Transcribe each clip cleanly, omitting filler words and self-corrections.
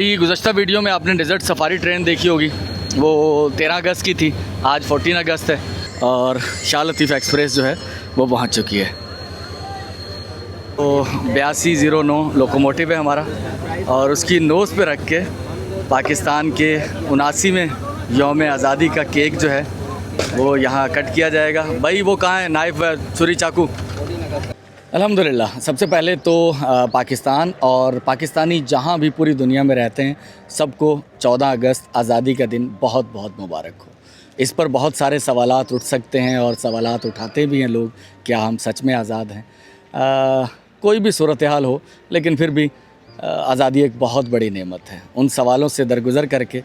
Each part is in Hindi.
ये गुज़श्ता वीडियो में आपने डेज़र्ट सफारी ट्रेन देखी होगी, वो 13 अगस्त की थी। आज 14 अगस्त है और शाह लतीफ़ एक्सप्रेस जो है वो पहुंच चुकी है। तो 8209 लोकोमोटिव है हमारा और उसकी नोज़ पे रख के पाकिस्तान के 79वें यौम आज़ादी का केक जो है वो यहाँ कट किया जाएगा। भाई वो कहाँ है, नाइफ़ छुरी चाकू? अल्हम्दुलिल्लाह, सबसे पहले तो पाकिस्तान और पाकिस्तानी जहाँ भी पूरी दुनिया में रहते हैं सबको 14 अगस्त आज़ादी का दिन बहुत बहुत मुबारक हो। इस पर बहुत सारे सवालात उठ सकते हैं और सवालात उठाते भी हैं लोग, क्या हम सच में आज़ाद हैं? कोई भी सूरत हाल हो, लेकिन फिर भी आज़ादी एक बहुत बड़ी नेमत है। उन सवालों से दरगुज़र करके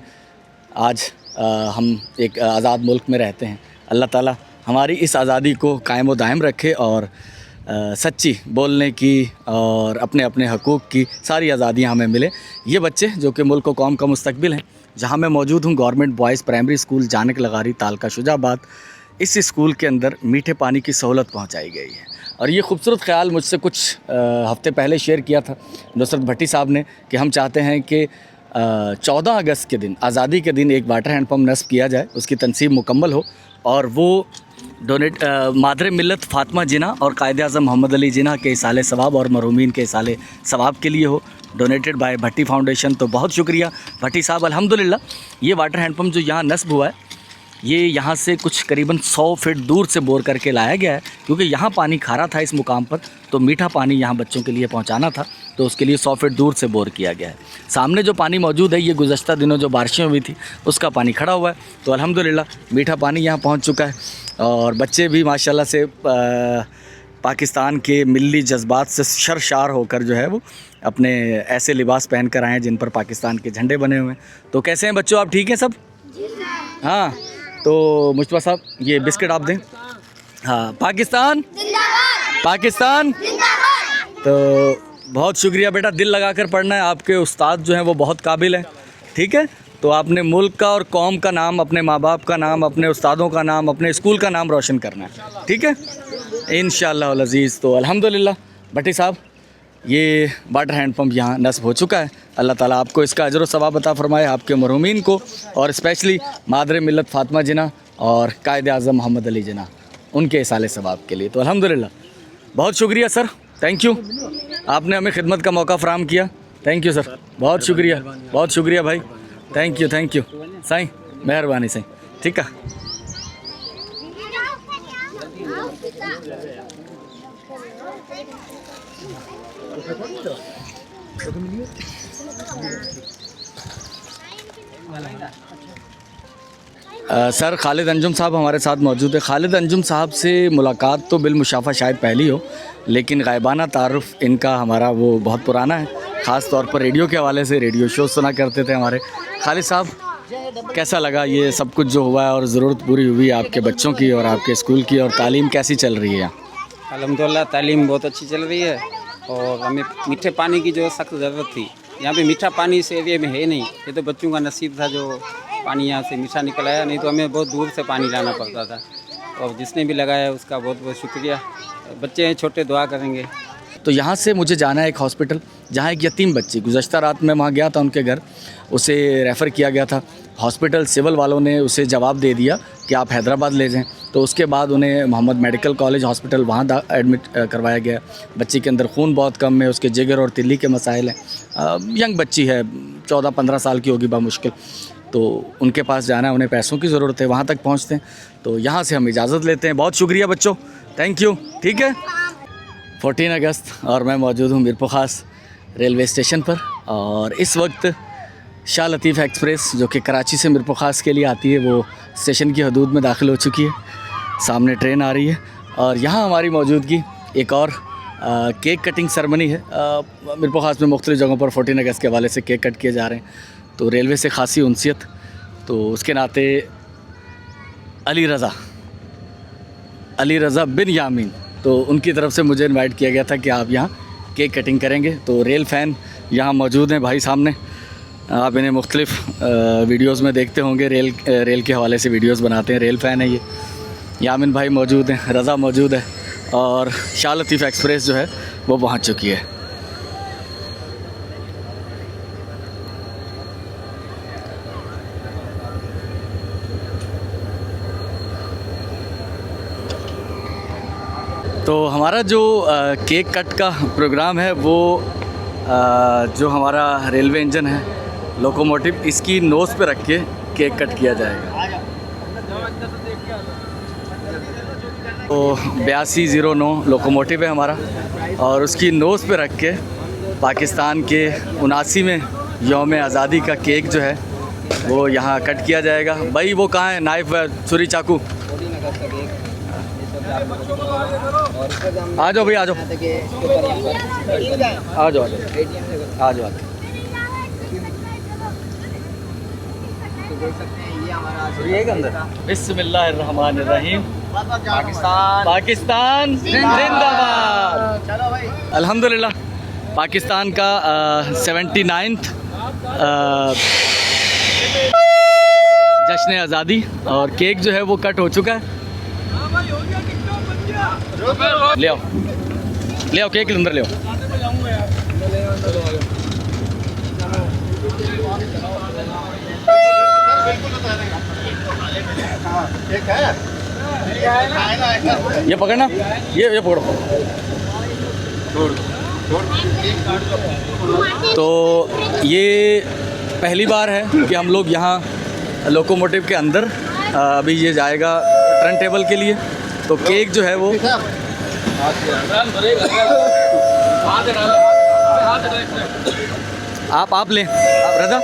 आज हम एक आज़ाद मुल्क में रहते हैं। अल्लाह ताला हमारी इस आज़ादी को कायम व दायम रखे और सच्ची बोलने की और अपने अपने हकूक़ की सारी आज़ादियाँ हमें मिले। ये बच्चे जो कि मुल्क व कौम का मुस्तकबिल हैं, जहाँ मैं मौजूद हूँ गवर्नमेंट बॉयज़ प्राइमरी स्कूल जानक लगारी तालका शुजाबाद, इस स्कूल के अंदर मीठे पानी की सहूलत पहुँचाई गई है। और ये खूबसूरत ख़्याल मुझसे कुछ हफ़्ते पहले शेयर किया था नुसरत भट्टी साहब ने कि हम चाहते हैं कि 14 अगस्त के दिन, आज़ादी के दिन, एक वाटर हैंड पम्प नस्ब किया जाए, उसकी तनसीब मुकम्मल हो और वो डोनेट मादर मिल्लत फ़ातिमा जिना और कायद आज़म मोहम्मद अली जिना के इसाले सवाब और मरहूमीन के इसाले सवाब के लिए हो, डोनेटेड बाय भट्टी फाउंडेशन। तो बहुत शुक्रिया भट्टी साहब। अल्हम्दुलिल्लाह ये वाटर हैंड पम्प जो यहाँ नस्ब हुआ है ये यहाँ से कुछ करीबन 100 फीट दूर से बोर करके लाया गया है, क्योंकि यहाँ पानी खारा था इस मुकाम पर, तो मीठा पानी यहाँ बच्चों के लिए पहुँचाना था, तो उसके लिए 100 फीट दूर से बोर किया गया है। सामने जो पानी मौजूद है ये गुज़श्ता दिनों जो बारिशें हुई थी उसका पानी खड़ा हुआ है, तो अल्हम्दुलिल्लाह मीठा पानी यहाँ पहुँच चुका है और बच्चे भी माशाल्लाह से पाकिस्तान के मिली जज्बात से शरशार होकर जो है वो अपने ऐसे लिबास पहन कर आए हैं जिन पर पाकिस्तान के झंडे बने हुए हैं। तो कैसे हैं बच्चों, आप ठीक हैं सब? हाँ, तो मुस्तफा साहब ये बिस्किट आप दें। हाँ, पाकिस्तान पाकिस्तान। तो बहुत शुक्रिया बेटा, दिल लगाकर पढ़ना है, आपके उस्ताद जो हैं वो बहुत काबिल हैं, ठीक है? तो आपने मुल्क का और कौम का नाम, अपने माँ बाप का नाम, अपने उस्तादों का नाम, अपने स्कूल का नाम रोशन करना है, ठीक है इंशाअल्लाह अल अज़ीज़। तो अल्हम्दुलिल्लाह भट्टी साहब ये वाटर हैंड पम्प यहाँ नस्ब हो चुका है। अल्लाह ताला आपको इसका अजर व सवाब अता फ़रमाए, आपके मरहूमीन को और स्पेशली मादर मिल्लत फ़ातिमा जिना और कायद आज़म मोहम्मद अली जिना, उनके इसाले सवाब के लिए। तो अल्हम्दुलिल्लाह बहुत शुक्रिया सर, थैंक यू, आपने हमें खिदमत का मौका फ़राहम किया। थैंक यू सर, बहुत शुक्रिया भाई, थैंक यू साईं, मेहरबानी साईं, ठीक है। सर खालिद अंजुम साहब हमारे साथ मौजूद है। खालिद अंजुम साहब से मुलाकात तो बिलमुशाफ़ा शायद पहली हो, लेकिन गायबाना तारुफ़ इनका हमारा वो बहुत पुराना है, ख़ास तौर पर रेडियो के हवाले से, रेडियो शो सुना करते थे हमारे। खालिद साहब कैसा लगा ये सब कुछ जो हुआ है और ज़रूरत पूरी हुई आपके बच्चों की और आपके स्कूल की, और तालीम कैसी चल रही है? अल्हम्दुलिल्लाह तालीम बहुत अच्छी चल रही है और हमें मीठे पानी की जो सख्त ज़रूरत थी, यहाँ पे मीठा पानी इस एरिया में है नहीं। ये तो बच्चों का नसीब था जो पानी यहाँ से मीठा निकल आया, नहीं तो हमें बहुत दूर से पानी लाना पड़ता था। और जिसने भी लगाया उसका बहुत बहुत शुक्रिया। बच्चे हैं छोटे, दुआ करेंगे। तो यहाँ से मुझे जाना है एक हॉस्पिटल जहाँ एक यतीम बच्ची, गुज़श्ता रात मैं वहाँ गया था उनके घर, उसे रेफ़र किया गया था हॉस्पिटल। सिविल वालों ने उसे जवाब दे दिया कि आप हैदराबाद ले जाएं, तो उसके बाद उन्हें मोहम्मद मेडिकल कॉलेज हॉस्पिटल वहाँ एडमिट करवाया गया। बच्ची के अंदर खून बहुत कम है, उसके जिगर और तिल्ली के मसाइल हैं, यंग बच्ची है, 14-15 साल की होगी बामुश्किल। तो उनके पास जाना है, उन्हें पैसों की ज़रूरत है, वहाँ तक पहुँचते हैं। तो यहाँ से हम इजाज़त लेते हैं। बहुत शुक्रिया बच्चों, थैंक यू, ठीक है। 14 अगस्त और मैं मौजूद हूँ मीरपुर ख़ास रेलवे स्टेशन पर, और इस वक्त शाह लतीफ़ एक्सप्रेस जो कि कराची से मीरपुर ख़ास के लिए आती है वो स्टेशन की हदूद में दाखिल हो चुकी है। सामने ट्रेन आ रही है और यहाँ हमारी मौजूदगी एक और केक कटिंग सेरेमनी है। मीरपुर ख़ास में मुख्तलिफ़ जगहों पर 14 अगस्त के हवाले से केक कट किए जा रहे हैं, तो रेलवे से ख़ासी उनसियत, तो उसके नाते अली रज़ा बिन यामीन, तो उनकी तरफ से मुझे इनवाइट किया गया था कि आप यहाँ केक कटिंग करेंगे। तो रेल फ़ैन यहाँ मौजूद हैं भाई सामने, आप इन्हें मुख्तलिफ़ वीडियोज़ में देखते होंगे, रेल के हवाले से वीडियोज़ बनाते हैं, रेल फ़ैन है ये। यामिन भाई मौजूद हैं, रज़ा मौजूद है और शाह लतीफ़ एक्सप्रेस जो है वो पहुँच चुकी है। तो हमारा जो केक कट का प्रोग्राम है वो जो हमारा रेलवे इंजन है लोकोमोटिव, इसकी नोज़ पे रख के केक कट किया जाएगा। तो 8209 लोकोमोटिव है हमारा और उसकी नोज़ पे रख के पाकिस्तान के 79वें यौम आज़ादी का केक जो है वो यहाँ कट किया जाएगा। भाई वो कहाँ है नाइफ छुरी चाकू? आ जाओ भाई, आ जाओ आ जाओ आ जाओ। बिस्मिल्लाहिर्रहमानिर्रहीम। पाकिस्तान जिंदाबाद। अल्हम्दुलिल्लाह पाकिस्तान का 79th जश्न आज़ादी और केक जो है वो कट हो चुका है। ले आओ केक अंदर ले आओ। ये पकड़ना, ये पकड़ो। तो ये पहली बार है कि हम लोग यहाँ लोकोमोटिव के अंदर अभी ये जाएगा टर्न टेबल के लिए। तो केक जो है वो आप लें, आप रजा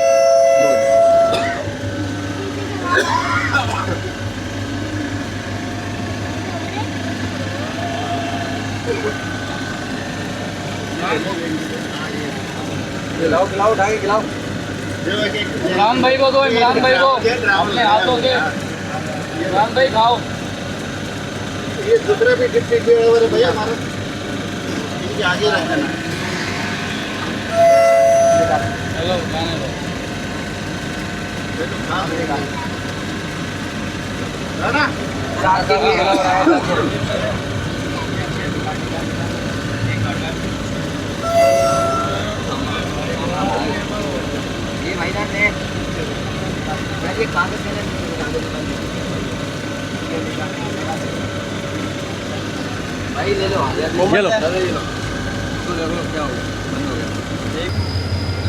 खिलाओ ढाई खिलाओ। इमरान भाई को दो, इमरान भाई को अपने हाथों से। इमरान भाई खाओ। ये दूसरे भी टिप टिप भैया हमारा इनके आगे रखना। हेलो गाने दो। ना ये भाईजान ने ये कागज भाई ले लो, ये लो।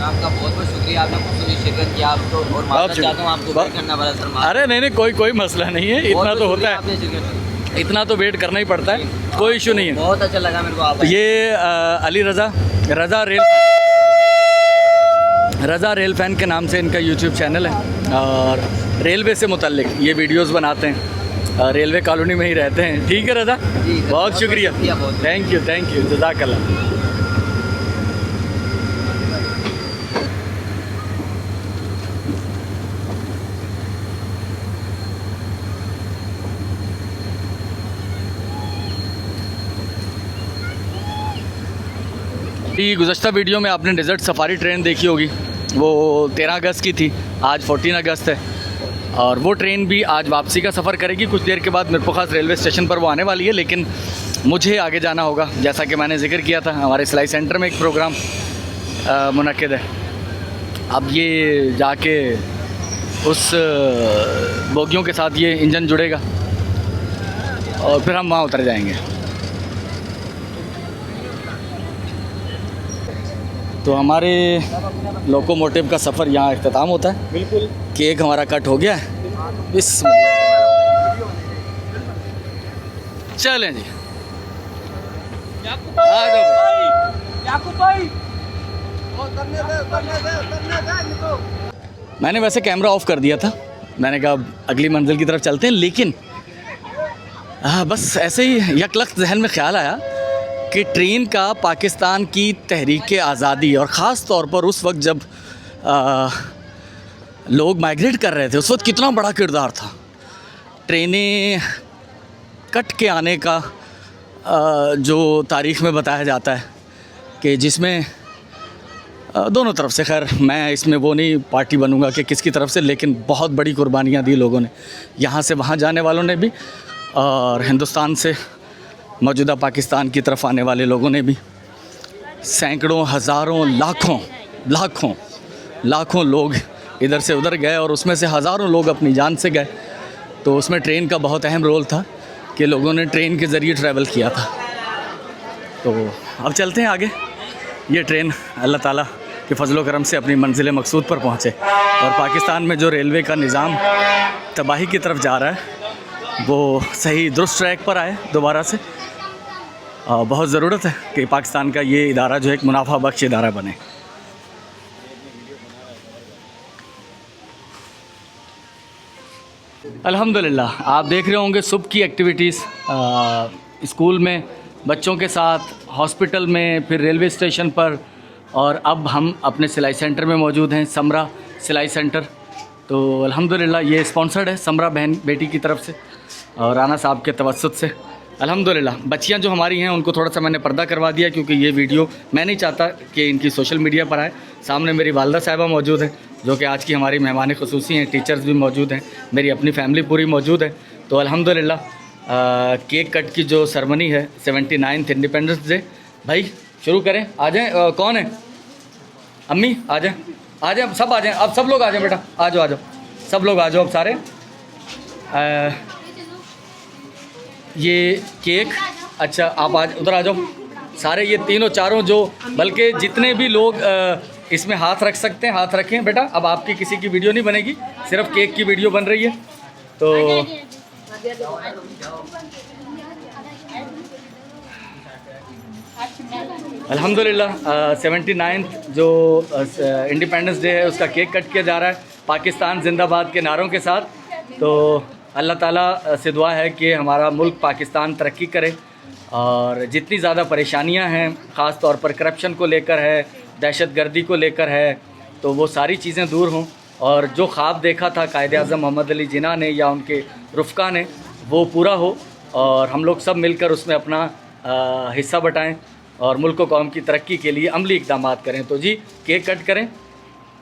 आपका बहुत बहुत शुक्रिया, आपने मुझसे शिरकत किया। आपको और माफ़ी चाहता हूँ, आपको वेट करना पड़ा सर। अरे नहीं कोई मसला नहीं है, इतना तो होता है, इतना तो वेट करना ही पड़ता है, कोई इशू नहीं है। बहुत अच्छा लगा मेरे को। आप ये अली रज़ा रेल फैन के नाम से इनका यूट्यूब चैनल है और रेलवे से मुतल्लिक ये वीडियोस बनाते हैं। रेलवे कॉलोनी में ही रहते हैं। ठीक है रज़ा, बहुत शुक्रिया, थैंक यू जज़ाकल्लाह। गुज़श्ता वीडियो में आपने डेजर्ट सफारी ट्रेन देखी होगी, वो 13 अगस्त की थी, आज 14 अगस्त है और वो ट्रेन भी आज वापसी का सफ़र करेगी। कुछ देर के बाद मिरपुखास रेलवे स्टेशन पर वो आने वाली है, लेकिन मुझे आगे जाना होगा। जैसा कि मैंने जिक्र किया था, हमारे सिलाई सेंटर में एक प्रोग्राम मुनक्किद है। अब ये जाके उस बोगियों के साथ ये इंजन जुड़ेगा और फिर हम वहाँ उतर जाएंगे। तो हमारे लोकोमोटिव का सफ़र यहाँ इख्तिताम होता है। बिल्कुल केक हमारा कट हो गया है। चलें जी, आ जाओ भाई। मैंने वैसे कैमरा ऑफ कर दिया था, मैंने कहा अगली मंजिल की तरफ चलते हैं, लेकिन बस ऐसे ही यकलख्त जहन में ख्याल आया कि ट्रेन का पाकिस्तान की तहरीक आज़ादी और ख़ास तौर पर उस वक्त जब लोग माइग्रेट कर रहे थे, उस वक्त कितना बड़ा किरदार था। ट्रेनें कट के आने का जो तारीख़ में बताया जाता है कि जिसमें दोनों तरफ से, खैर मैं इसमें वो नहीं पार्टी बनूंगा कि किसकी तरफ से, लेकिन बहुत बड़ी कुर्बानियाँ दी लोगों ने, यहाँ से वहाँ जाने वालों ने भी और हिंदुस्तान से मौजूदा पाकिस्तान की तरफ आने वाले लोगों ने भी। सैकड़ों, हज़ारों, लाखों लोग इधर से उधर गए और उसमें से हज़ारों लोग अपनी जान से गए। तो उसमें ट्रेन का बहुत अहम रोल था कि लोगों ने ट्रेन के ज़रिए ट्रैवल किया था। तो अब चलते हैं आगे। ये ट्रेन अल्लाह ताला के फजलो करम से अपनी मंजिल मकसूद पर पहुँचे और पाकिस्तान में जो रेलवे का निज़ाम तबाही की तरफ जा रहा है वो सही दुरुस्त ट्रैक पर आए दोबारा से। बहुत ज़रूरत है कि पाकिस्तान का ये इदारा जो है एक मुनाफा बख्श इदारा बने। अल्हम्दुलिल्लाह आप देख रहे होंगे सुबह की एक्टिविटीज़ स्कूल में बच्चों के साथ, हॉस्पिटल में, फिर रेलवे स्टेशन पर, और अब हम अपने सिलाई सेंटर में मौजूद हैं, समरा सिलाई सेंटर। तो अल्हम्दुलिल्लाह ये स्पॉन्सर्ड है समरा बहन बेटी की तरफ से और राना साहब के तवस्सुत से। अल्हम्दुलिल्लाह बच्चियां जो हमारी हैं उनको थोड़ा सा मैंने पर्दा करवा दिया क्योंकि ये वीडियो मैं नहीं चाहता कि इनकी सोशल मीडिया पर आए। सामने मेरी वालदा साहिबा मौजूद हैं जो कि आज की हमारी मेहमान ख़ुसूसी हैं, टीचर्स भी मौजूद हैं, मेरी अपनी फैमिली पूरी मौजूद है। तो अल्हम्दुलिल्लाह केक कट की जो सेरेमनी है 79th इंडिपेंडेंस डे, भाई शुरू करें। आ जाएँ, कौन है? अम्मी आ जाएँ, आ जाएँ, सब आ जाएँ, अब सब लोग आ जाएँ बेटा, आ जाओ आ जाओ, सब लोग आ जाओ अब सारे। ये केक, अच्छा आप आज उधर आ जाओ सारे, ये तीनों चारों जो, बल्कि जितने भी लोग इसमें हाथ रख सकते हैं हाथ रखें बेटा। अब आपकी किसी की वीडियो नहीं बनेगी, सिर्फ केक की वीडियो बन रही है। तो अल्हम्दुलिल्लाह 79th जो इंडिपेंडेंस डे है उसका केक कट किया जा रहा है पाकिस्तान जिंदाबाद के नारों के साथ। तो अल्लाह ताला से दुआ है कि हमारा मुल्क पाकिस्तान तरक्की करे और जितनी ज़्यादा परेशानियां हैं ख़ास तौर पर करप्शन को लेकर है, दहशतगर्दी को लेकर है, तो वो सारी चीज़ें दूर हों और जो ख्वाब देखा था कायद-ए-आज़म मोहम्मद अली जिन्ना ने या उनके रुफ़का ने वो पूरा हो और हम लोग सब मिलकर उसमें अपना हिस्सा बटाएं और मुल्क व कौम की तरक्की के लिए अमली इक़दाम करें। तो जी केक कट करें।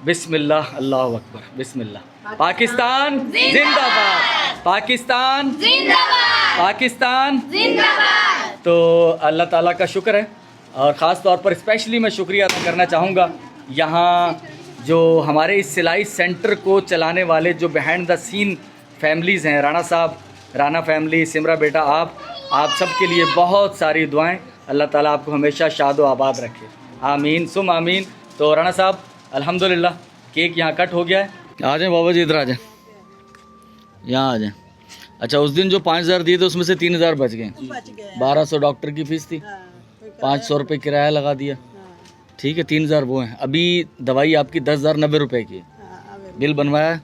बिस्मिल्लाह, अल्लाहु अकबर, बिस्मिल्लाह। पाकिस्तान जिंदाबाद, पाकिस्तान जिंदाबाद, पाकिस्तान जिंदाबाद। तो अल्लाह ताला का शुक्र है और ख़ास तौर पर स्पेशली मैं शुक्रिया अदा करना चाहूँगा यहाँ जो हमारे इस सिलाई सेंटर को चलाने वाले जो बिहाइंड द सीन फैमिलीज़ हैं, राणा साहब, राना फैमिली, सिमरा बेटा, आप सब के लिए बहुत सारी दुआएं। अल्लाह ताला आपको हमेशा शाद व आबाद रखे, आमीन सुम आमीन। तो राणा साहब अल्हम्दुलिल्लाह केक यहाँ कट हो गया है। आ जाएँ बाबा जी, इधर आ जाएँ, यहाँ आ जाएँ। अच्छा उस दिन जो 5000 दिए थे उसमें से 3000 बच गए, 1200 डॉक्टर की फ़ीस थी, 500 रुपये किराया लगा दिया, ठीक है 3000 वो हैं। अभी दवाई आपकी 10,090 रुपये की, बिल बनवाया है,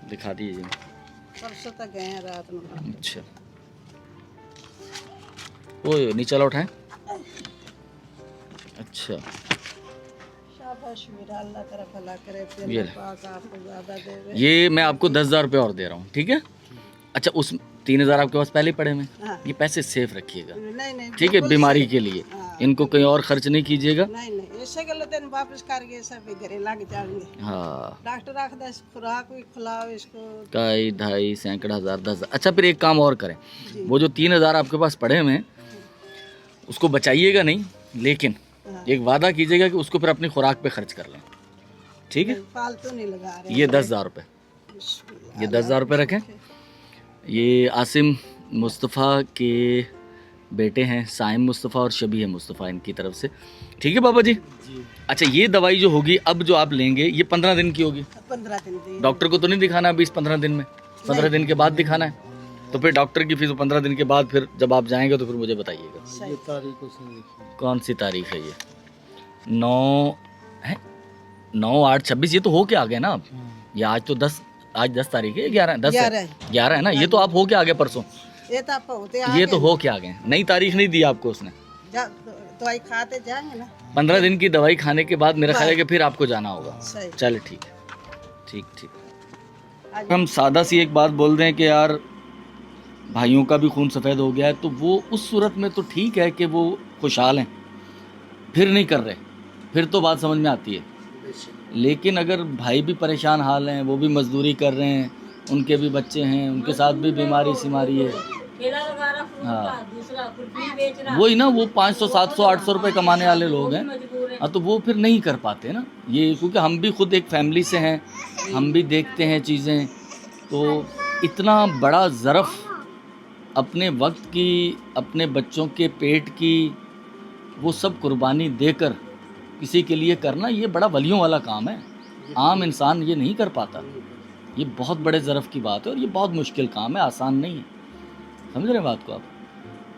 दिखा दीजिए। परसों तक गए हैं रात में। अच्छा वो नीचे वाला उठाएं। अच्छा शाबाश मेरा, अल्लाह तेरा भला करे, ये तेरे पाक आपको ज़्यादा देवे। ये मैं आपको 10,000 रुपये और दे रहा हूँ, ठीक है। अच्छा उस 3000 आपके पास पहले ही पड़े हैं, हाँ। ये पैसे सेफ रखिएगा, नहीं ठीक है, बीमारी के लिए। हाँ। इनको कहीं और खर्च नहीं कीजिएगा। नहीं ऐसे गल तेन वापस करके सब घरे लग जाएंगे। हाँ डॉक्टर रखता खुराक भी खिलाओ इसको। कई ढाई सैकड़ा हज़ार 10,000। अच्छा फिर एक काम और करें, वो जो 3000 आपके पास पड़े हुए हैं उसको बचाइएगा नहीं, लेकिन एक वादा कीजिएगा कि उसको फिर अपनी खुराक पे खर्च कर लें, ठीक है। फालतू नहीं लगा रहे। ये 10,000 रुपये, ये 10,000 रुपये रखें। ये आसिम मुस्तफ़ा के बेटे हैं, साइम मुस्तफ़ा और शबीह मुस्तफ़ा, इनकी तरफ से, ठीक है बाबा जी। अच्छा ये दवाई जो होगी अब जो आप लेंगे ये 15 दिन की होगी। 15 दिन डॉक्टर को तो नहीं दिखाना अभी इस 15 दिन में, 15 दिन के बाद दिखाना है। तो फिर डॉक्टर की फीस 15 दिन के बाद फिर जब आप जाएंगे तो फिर मुझे बताइएगा। ये तारीख कौन सी तारीख है ये? 9 है, 9/8/26, ये तो हो के आ गए ना अब। ये आज तो 10, आज 10 तारीख है, 11 है ना, ये तो आप हो के आ गए परसों, ये तो आप होते ये तो हो के आ गए। नई तारीख नहीं दी आपको उसने, दवाई खाते जाएंगे ना। 15 दिन की दवाई खाने के बाद मेरा ख्याल है कि फिर आपको जाना होगा। सही। चल ठीक है, ठीक। हम सादा सी एक बात बोल दें कि यार भाइयों का भी खून सफ़ेद हो गया है, तो वो उस सूरत में तो ठीक है कि वो खुशहाल हैं, फिर नहीं कर रहे, फिर तो बात समझ में आती है। लेकिन अगर भाई भी परेशान हाल हैं, वो भी मजदूरी कर रहे हैं, उनके भी बच्चे हैं, उनके साथ भी बीमारी सीमारी है, हाँ वही ना, वो 500 700 800 रुपये कमाने वाले लोग हैं, हाँ तो वो फिर नहीं कर पाते ना ये, क्योंकि हम भी खुद एक फैमिली से हैं, हम भी देखते हैं चीज़ें। तो इतना बड़ा ज़रफ़ अपने वक्त की, अपने बच्चों के पेट की, वो सब कुर्बानी देकर किसी के लिए करना, ये बड़ा वलियों वाला काम है। आम इंसान ये नहीं कर पाता। ये बहुत बड़े ज़रफ़ की बात है और ये बहुत मुश्किल काम है, आसान नहीं है। समझ रहे हैं बात को आप?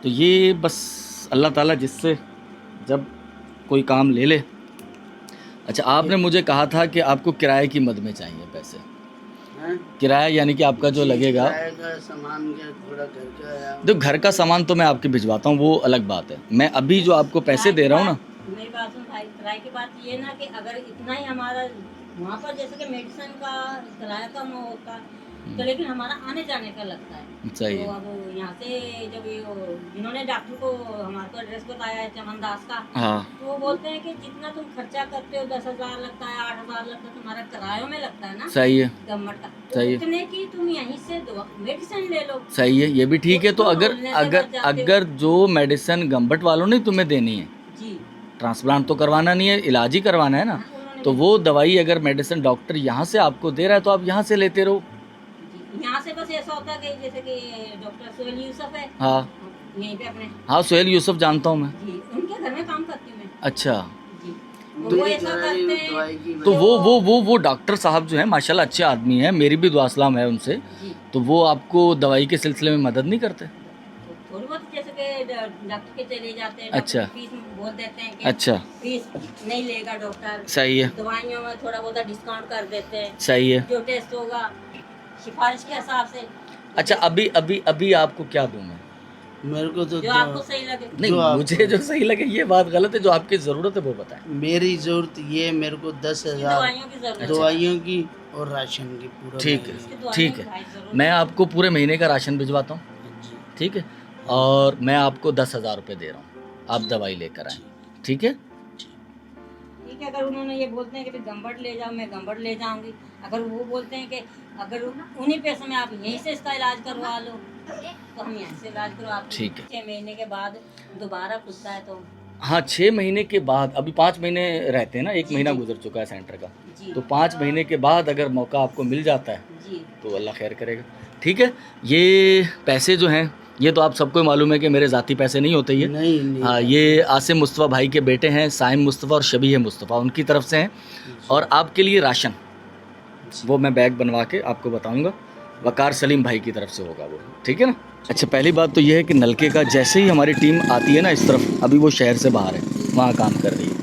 तो ये बस अल्लाह ताला जिससे जब कोई काम ले ले। अच्छा, आपने मुझे कहा था कि आपको किराए की मद में चाहिए पैसे। किराया यानी कि आपका जो लगेगा, सामान का थोड़ा घर का, तो घर का सामान तो मैं आपके भिजवाता हूँ, वो अलग बात है। मैं अभी जो आपको पैसे दे रहा हूँ ना, मेरी बात सुन भाई, किराए की बात ये ना कि अगर इतना ही हमारा वहाँ पर जैसे कि मेडिसिन का किराया कम होता तो, लेकिन हमारा आने जाने का लगता है। सही तो है। अब यहाँ से जब जिन्होंने डॉक्टर को हमारे को एड्रेस बताया है चमन दास का, हाँ तो वो बोलते हैं कि जितना तुम खर्चा करते हो 10,000 लगता है, 8,000 लगता है, तुम्हारा किरायों में लगता है ना सही है, गवर्नमेंट का, तो सही है। उतने की तुम यहीं से मेडिसिन ले लो। सही है, ये भी ठीक है। तो अगर बोलने से अगर बच जाते हो। अगर जो मेडिसिन गंबट वालों ने तुम्हें देनी है, जी ट्रांसप्लांट तो करवाना नहीं है, इलाज ही करवाना है ना, तो वो दवाई अगर मेडिसिन डॉक्टर यहाँ से आपको दे रहा है तो आप यहाँ से लेते रहो। यहाँ से बस ऐसा होता है कि जैसे कि डॉक्टर सोहेल यूसुफ है हाँ यहीं पे अपने, हाँ, सोहेल यूसुफ जानता हूँ मैं। जी उनके घर में काम करती हूँ मैं। अच्छा, जी वो ऐसा करते हैं। दवाई की तो वो डॉक्टर साहब जो है माशाल्लाह अच्छे आदमी हैं, मेरी भी दुआ सलाम है उनसे। जी तो वो आपको दवाई के सिलसिले में मदद नहीं करते? तो थोड़ी बहुत जैसे कि डॉक्टर के चले जाते हैं, अच्छा। डॉक्टर फीस बोल देते हैं कि अच्छा, फीस नहीं लेगा डॉक्टर, सही है, दवाइयों में थोड़ा बहुत डिस्काउंट कर देते हैं, सही है। जो टेस्ट होगा सिफारिश के हिसाब से। अच्छा, अभी आपको क्या दूं मैं? मेरे को तो जो आपको सही लगे। नहीं, मुझे जो सही लगे ये बात गलत है। जो आपकी ज़रूरत है वो बताएं। मेरी जरूरत ये है, मेरे को 10,000 दवाइयों की जरूरत है। दवाइयों की और राशन की पूरा ठीक है, इसकी दवाइयों ठीक की है। भाई जरूरत मैं आपको पूरे महीने का राशन भिजवाता हूँ, महीने। ठीक है, और मैं आपको 10,000 रुपये दे रहा हूँ, आप दवाई लेकर आएँ, ठीक है? ठीक है। अगर उन्होंने ये बोलते हैं कि गंबट ले जाओ, मैं गंबट ले जाऊंगी। अगर वो बोलते हैं कि अगर उन्हीं पैसों में आप यहीं से इसका इलाज करवा लो, तो हम यहीं से इलाज करवा। ठीक है। 6 महीने के बाद दोबारा खुलता है तो हाँ, 6 महीने के बाद, अभी 5 महीने रहते हैं ना, 1 महीना गुजर चुका है सेंटर का, जी तो 5 महीने के बाद अगर मौका आपको मिल जाता है जी तो अल्लाह खैर करेगा, ठीक है? ये पैसे जो हैं, ये तो आप सबको मालूम है कि मेरे ज़ाती पैसे नहीं होते ये। नहीं हाँ, ये आसिम मुस्तफ़ा भाई के बेटे हैं, साइम मुस्तफ़ा और शबीह मुस्तफ़ा, उनकी तरफ से हैं। और आपके लिए राशन, वो मैं बैग बनवा के आपको बताऊंगा, वकार सलीम भाई की तरफ से होगा वो, ठीक है ना? अच्छा, पहली बात तो ये है कि नलके का जैसे ही हमारी टीम आती है ना इस तरफ, अभी वो शहर से बाहर है, वहाँ काम कर रही है।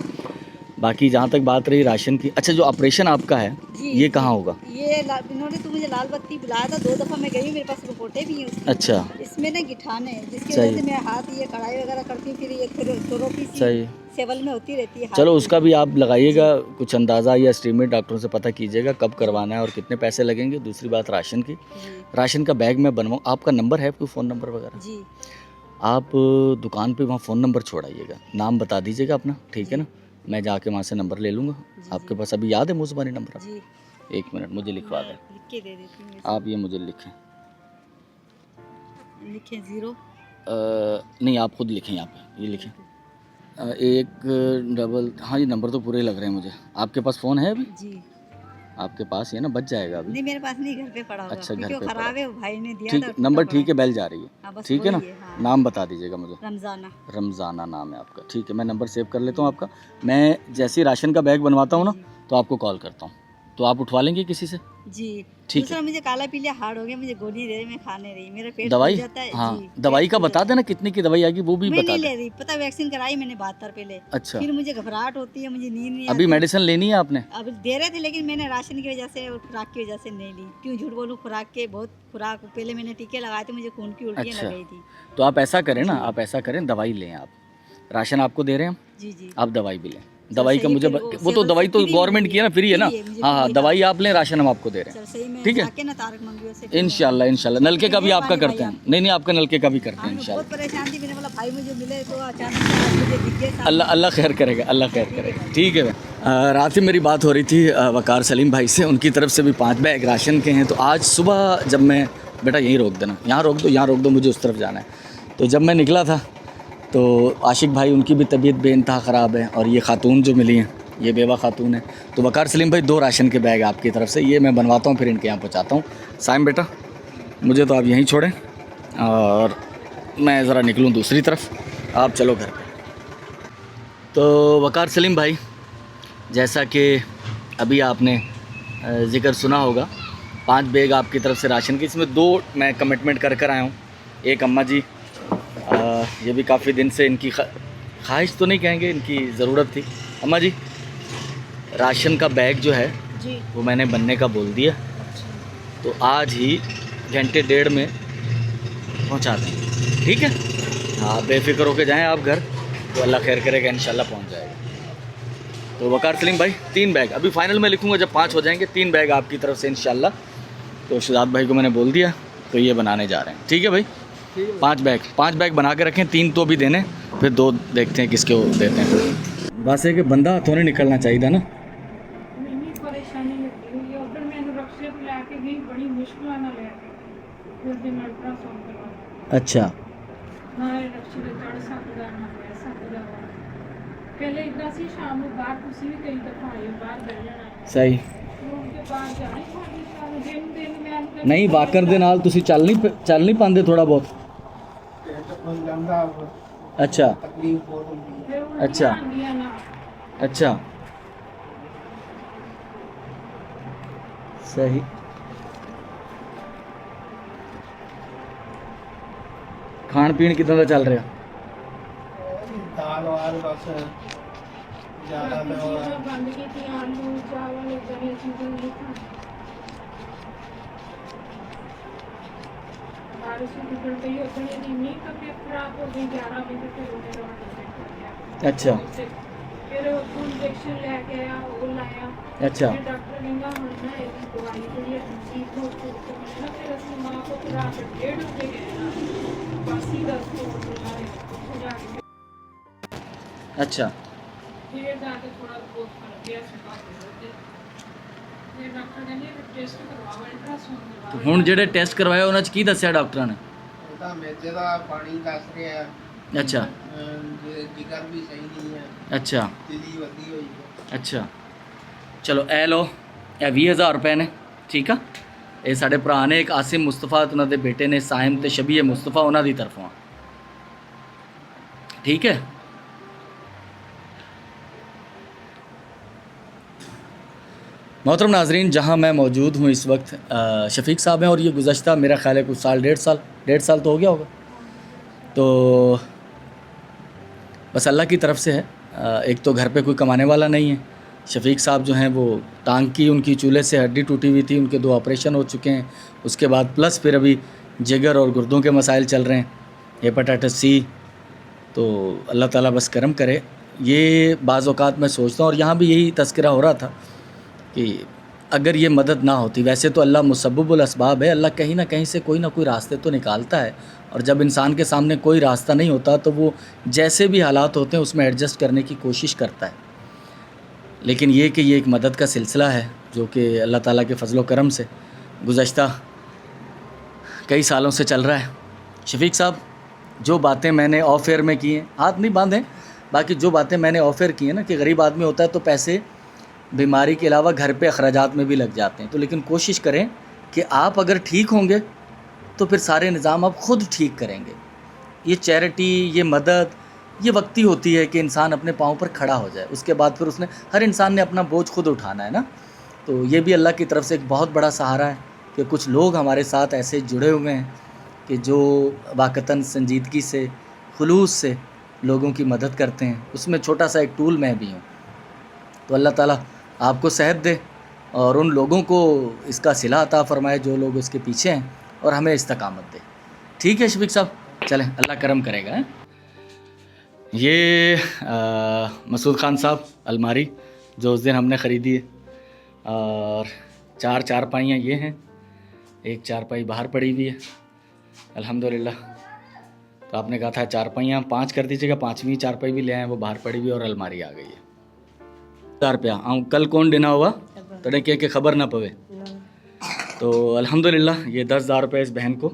बाकी जहाँ तक बात रही राशन की, अच्छा जो ऑपरेशन आपका है जी, ये कहाँ होगा? ये इन्होंने तो मुझे लाल बत्ती बुलाया था 2 दफ़ा, मैं गई, मेरे पास रिपोर्टें भी हैं उसकी। अच्छा, इसमें ना गिठाने हैं, जिसकी सही। वजह से मेरा हाथ ये कढ़ाई वगैरह करती हूँ, फिर ये थेरेपी सही। सेवल में होती रहती है हाथ चलो की। उसका भी आप लगाइएगा कुछ अंदाज़ा, या एस्टीमेट डॉक्टरों से पता कीजिएगा कब करवाना है और कितने पैसे लगेंगे। दूसरी बात राशन की, जी राशन का बैग मैं बनवाऊँ, आपका नंबर है, कोई फ़ोन नंबर वगैरह? जी आप दुकान पे वहाँ फ़ोन नंबर छोड़ाइएगा, नाम बता दीजिएगा अपना, ठीक है ना? मैं जाके वहाँ से नंबर ले लूँगा। आपके पास अभी याद है मुज़बानी नंबर? जी 1 मिनट मुझे लिखवा दें, लिख के दे देती हूँ। आप ये मुझे लिखें। लिखें 0 नहीं, आप खुद लिखें, यहाँ पे ये लिखें 1 डबल, हाँ ये नंबर तो पूरे लग रहे हैं मुझे। आपके पास फ़ोन है अभी? जी आपके पास ही है ना, बच जाएगा अभी। नहीं, मेरे पास नहीं, घर पे पड़ा होगा। अच्छा, घर क्योंकि पे वो खराब है, वो भाई ने दिया ठीक था। है, टूटा नंबर पड़ा ठीक है, बेल जा रही है, हाँ, बस ठीक है ना? वही हाँ। नाम बता दीजिएगा मुझे। रमजाना। रमज़ाना नाम है आपका, ठीक है, मैं नंबर सेव कर लेता हूँ आपका। मैं जैसे ही राशन का बैग बनवाता हूँ ना, तो आपको कॉल करता हूँ, तो आप उठवा लेंगे किसी से? जी ठीक दूसरा मुझे काला पीलिया हार्ड हो गया, मुझे गोली दे रही, मैं खा नहीं रही, मेरा पेट दवाई? फूल जाता है। हाँ, जी, दवाई पेट का फूल बता जाता देना कितने की दवाई आएगी, वो भी है। मैं बता नहीं दें। ले रही, पता वैक्सीन कराई मैंने 72 पहले। अच्छा, फिर मुझे घबराहट होती है, मुझे नींद नहीं अभी आती। मेडिसिन लेनी है आपने? अब दे रहे थे, लेकिन मैंने राशन की वजह से और खुराक की वजह से नहीं ली। क्यों झूठ बोलूं, खुराक के बहुत खुराक पहले मैंने टीके लगाए थे, मुझे खून की उल्टियाँ अच्छा। लग गई थी। तो आप ऐसा करें ना, आप ऐसा करें, दवाई लें आप। राशन आपको दे रहे हैं हम, जी जी आप दवाई भी लें। दवाई का सही, मुझे फिर वो तो सेवन दवाई से तो फ्री गवर्नमेंट की है ना, फ्री है ना? फ्री है, मुझे हाँ हाँ, फ्री दवाई आप लें, राशन हम आपको दे रहे हैं, चल सही में ठीक है? जाके ना तारक मंगियों से इंशाल्लाह इंशाल्लाह। नलके का भी आपका मेहरबानी करते भाई हैं? नहीं नहीं, आपका नलके का भी करते हैं हाँ, मैं बहुत इंशाल्लाह। परेशान थी, मैंने बोला भाई मुझे मिले तो अचानक से आज मुझे दिख गए सामने। अल्लाह अल्लाह खैर करेगा, अल्लाह खैर करेगा, ठीक है। रात ही मेरी बात हो रही थी वकार सलीम भाई से, उनकी तरफ से भी 5 बैग राशन के हैं। तो आज सुबह जब मैं, बेटा यहीं रोक देना, यहाँ रोक दो, यहाँ रोक दो, मुझे उस तरफ जाना है। तो जब मैं निकला था तो आशिक भाई, उनकी भी तबीयत बेइंतहा ख़राब है, और ये खातून जो मिली हैं, ये बेवा खातून है। तो वकार सलीम भाई 2 राशन के बैग आपकी तरफ से, ये मैं बनवाता हूँ, फिर इनके यहाँ पहुँचाता हूँ। साइम बेटा, मुझे तो आप यहीं छोड़ें, और मैं ज़रा निकलूँ दूसरी तरफ, आप चलो घर पे। तो वकार सलीम भाई, जैसा कि अभी आपने ज़िक्र सुना होगा, 5 बैग आपकी तरफ से राशन की, इसमें 2 मैं कमिटमेंट कर आया हूँ। एक अम्मा जी, ये भी काफ़ी दिन से इनकी ख्वाहिश तो नहीं कहेंगे, इनकी ज़रूरत थी। अम्मा जी, राशन का बैग जो है जी वो मैंने बनने का बोल दिया, तो आज ही घंटे 1.5 में पहुंचा दें, ठीक है? हाँ, बेफिक्र होके जाएं आप घर, तो अल्लाह खैर करेगा, इंशाल्लाह पहुंच जाएगा। तो वकार सलीम भाई 3 बैग अभी फाइनल में लिखूंगा, जब 5 हो जाएंगे 3 बैग आपकी तरफ से इंशाल्लाह। तो शुजात भाई को मैंने बोल दिया, तो ये बनाने जा रहे हैं, ठीक है भाई? 5 बैग बना के रखें, 3 तो अभी देने, फिर 2 देखते हैं किसके देते हैं। बस है कि बंदा हाथों नहीं निकलना चाहिए था ना। मैंने परेशानी लगी हुई है। उधर मैंने रक्शे को लेके गई, बड़ी मुश्किल ना लेके फिर दिन अल्ट्रासाउंड करवाया। अच्छा, ना रक्शे पे चढ़ सकदा ना बैठ सकदा। पहले इतना सी शाम को बाहर तुसी भी कई दफा आए बाहर बैठ जाना, सही उनके बाहर जाने खाली सारे दिन मैं नहीं, वाकर दे नाल तुसी चल नहीं पाते थोड़ा बहुत? अच्छा तकलीफ बहुत होती है। अच्छा अच्छा, सही। खान पीन कितना दा चल रहा? दाल वाल बस ज़्यादा में हो रहा है। बंद की थी, आलू चावल इतनी चीजें नहीं खानी। बारिश निकल गई, उतनी दिन नहीं, तबीयत खराब हो गई। 11 बजे फिर उन्हें रवाना अच्छा फिर उसको इंजेक्शन लेके आया, वो लाया। अच्छा फिर डॉक्टर कहना हमने एक दवाई के लिए ठीक हो तो मैंने फिर अपनी माँ को फिर रात 1:30 बजे गए बासी 10 को बुलाए, तो जाके अच्छा फिर जाके थोड़ा बहुत फर्क गया। फिर डॉक्टर कहने टेस्ट करवाओ, अल्ट्रासाउंड तो करवाओ। हुण ਜਿਹੜੇ ਟੈਸਟ ਕਰਵਾਏ ਉਹਨਾਂ 'ਚ ਕੀ ਦੱਸਿਆ ਡਾਕਟਰਾਂ ਨੇ? ਉਹਦਾ ਮੇਦੇ ਦਾ ਪਾਣੀ ਦੱਸ ਰਿਹਾ ਹੈ। ਅੱਛਾ ਜਿਗਰ ਵੀ ਸਹੀ ਨਹੀਂ ਹੈ, ਅੱਛਾ ਦਿੱਲੀ ਵਧੀ ਹੋਈ ਹੈ। ਅੱਛਾ, ਚਲੋ ਇਹ ਲਓ, ਇਹ 20,000 ਰੁਪਏ ਨੇ, ਠੀਕ ਆ? ਇਹ ਸਾਡੇ ਭਰਾ ਨੇ, ਇੱਕ ਆਸਿਮ ਮੁਸਤਫਾ ਤੇ ਉਹਨਾਂ ਦੇ ਬੇਟੇ ਨੇ ਸਾਇਮ ਤੇ ਸ਼ਬੀਹ ਮੁਸਤਫਾ, ਉਹਨਾਂ ਦੀ ਤਰਫੋਂ ਆ, ठीक है? मोहतरम नाजरीन, जहाँ मैं मौजूद हूँ इस वक्त शफीक साहब हैं, और ये गुज़श्ता मेरा ख्याल है कुछ साल 1.5 साल तो हो गया होगा। तो बस अल्लाह की तरफ से है। एक तो घर पे कोई कमाने वाला नहीं है। शफीक साहब जो हैं वो टांग की, उनकी चूल्हे से हड्डी टूटी हुई थी, उनके 2 ऑपरेशन हो चुके हैं। उसके बाद प्लस फिर अभी जिगर और गुर्दों के मसाइल चल रहे हैं, हेपेटाइटिस सी। तो अल्लाह ताला बस करम करे। ये बाज़ औक़ात मैं सोचता हूँ, और यहाँ भी यही तज़किरा हो रहा था कि अगर ये मदद ना होती, वैसे तो अल्लाह मुसब्बिबुल असबाब है, अल्लाह कहीं ना कहीं से कोई ना कोई रास्ते तो निकालता है, और जब इंसान के सामने कोई रास्ता नहीं होता तो वो जैसे भी हालात होते हैं उसमें एडजस्ट करने की कोशिश करता है। लेकिन ये कि ये एक मदद का सिलसिला है जो कि अल्लाह ताला के फ़ज़ल व करम से गुज़श्ता कई सालों से चल रहा है। शफीक साहब, जो बातें मैंने ऑफ एयर में की हैं, हाथ नहीं बांधें, बाकी जो बातें मैंने ऑफ एयर की हैं ना, कि गरीब आदमी होता है तो पैसे बीमारी के अलावा घर पे अखराजात में भी लग जाते हैं। तो लेकिन कोशिश करें कि आप अगर ठीक होंगे तो फिर सारे निज़ाम आप ख़ुद ठीक करेंगे। ये चैरिटी, ये मदद, ये वक्ती होती है कि इंसान अपने पाँव पर खड़ा हो जाए, उसके बाद फिर उसने, हर इंसान ने अपना बोझ खुद उठाना है ना। तो ये भी अल्लाह की तरफ से एक बहुत बड़ा सहारा है कि कुछ लोग हमारे साथ ऐसे जुड़े हुए हैं कि जो वाक़तन संजीदगी से, खुलूस से लोगों की मदद करते हैं। उसमें छोटा सा एक टूल मैं भी हूँ। तो अल्लाह ताला आपको सेहत दे और उन लोगों को इसका सिला अता फ़रमाए जो लोग उसके पीछे हैं, और हमें इस्तकामत दे। ठीक है शफीक साहब, चलें, अल्लाह करम करेगा। है ये मसूद ख़ान साहब अलमारी जो उस दिन हमने ख़रीदी है, और 4 चारपाइयाँ ये हैं, एक चारपाई बाहर पड़ी हुई है अल्हम्दुलिल्लाह। तो आपने कहा था चारपाइयाँ 5 कर दीजिएगा, 5वीं चारपाई भी ले आए, वो बाहर पड़ी हुई है, और अलमारी आ गई है। 1000 रुपया आऊँ कल कौन देना हुआ तड़े के खबर ना पवे। तो अल्हम्दुलिल्लाह ये 10,000 रुपये इस बहन को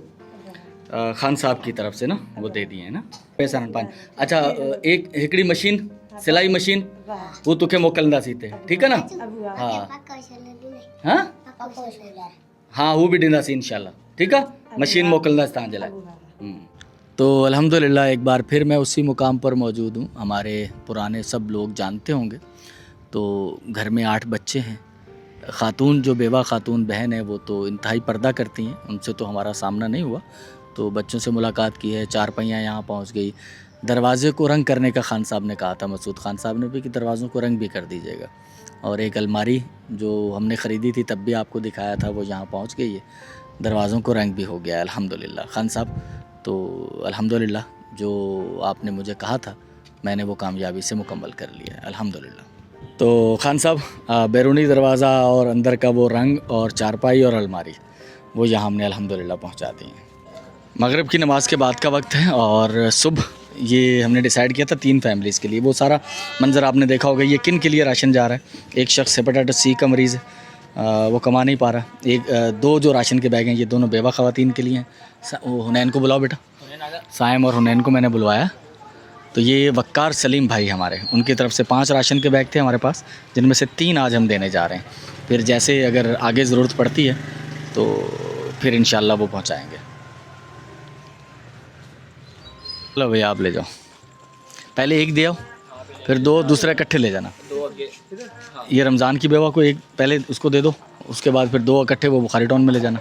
खान साहब की तरफ से ना वो दे दिए हैं ना, पैसा न पान। अच्छा, एक हिकड़ी मशीन, सिलाई मशीन, वो तुखे मोकलंदा सीते, ठीक है ना? हाँ हाँ हाँ, वो भी ॾींदासीं इंशाल्लाह, ठीक है? मशीन मोकलंदासीं तव्हांजे लाइ, तो अल्हम्दुलिल्लाह एक बार फिर मैं उसी मुकाम पर मौजूद हूँ। हमारे पुराने सब लोग जानते होंगे, तो घर में 8 बच्चे हैं। ख़ातून जो बेवा ख़ातून बहन है वो तो इंतहाई पर्दा करती हैं, उनसे तो हमारा सामना नहीं हुआ। तो बच्चों से मुलाकात की है, 4 पहियाँ यहाँ पहुँच गई। दरवाज़े को रंग करने का खान साहब ने कहा था, मसूद खान साहब ने भी, कि दरवाज़ों को रंग भी कर दीजिएगा। और एक अलमारी जो हमने ख़रीदी थी तब भी आपको दिखाया था, वो यहाँ पहुँच गई है। दरवाज़ों को रंग भी हो गया है अल्हम्दुलिल्लाह। खान साहब, तो अल्हम्दुलिल्लाह जो आपने मुझे कहा था मैंने वो कामयाबी से मुकम्मल कर लिया है अल्हम्दुलिल्लाह। तो खान साहब, बैरूनी दरवाज़ा और अंदर का वो रंग और चारपाई और अलमारी वो यहाँ हमने अल्हम्दुलिल्लाह पहुँचा दी हैं। मगरिब की नमाज़ के बाद का वक्त है और सुबह ये हमने डिसाइड किया था 3 फैमिलीज़ के लिए। वो सारा मंज़र आपने देखा होगा। ये किन के लिए राशन जा रहा है? एक शख्स हेपेटाइटिस सी का मरीज़ है, वो कमा नहीं पा रहा। 2 जो राशन के बैग हैं ये दोनों बेवा ख़वातीन के लिए हैं। हुनैन को बुलाओ बेटा। साइम और हुनैन को मैंने बुलवाया। तो ये वक्कार सलीम भाई हमारे, उनकी तरफ से 5 राशन के बैग थे हमारे पास, जिनमें से 3 आज हम देने जा रहे हैं। फिर जैसे अगर आगे ज़रूरत पड़ती है तो फिर इंशाल्लाह वो पहुँचाएँगे। चलो भैया आप ले जाओ, पहले 1 दे आओ, फिर 2 दूसरा इकट्ठे ले जाना। ये रमज़ान की बेवा को 1 पहले उसको दे दो, उसके बाद फिर 2 इकट्ठे वो बुखारी टाउन में ले जाना।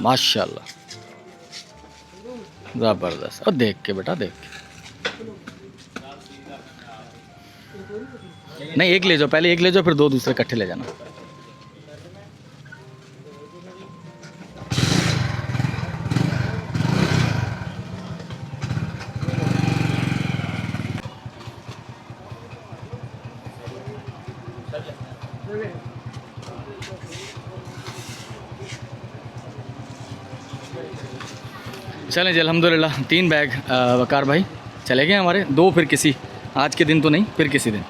माशाल्लाह, ज़बरदस्त। और देख के बेटा, देख के। नहीं, 1 ले जाओ, पहले 1 ले जाओ, फिर 2 दूसरे इकट्ठे ले जाना। चलें जी, अल्हम्दुलिल्लाह 3 बैग वकार भाई चले गए हमारे। 2 फिर किसी, आज के दिन तो नहीं, फिर किसी दिन।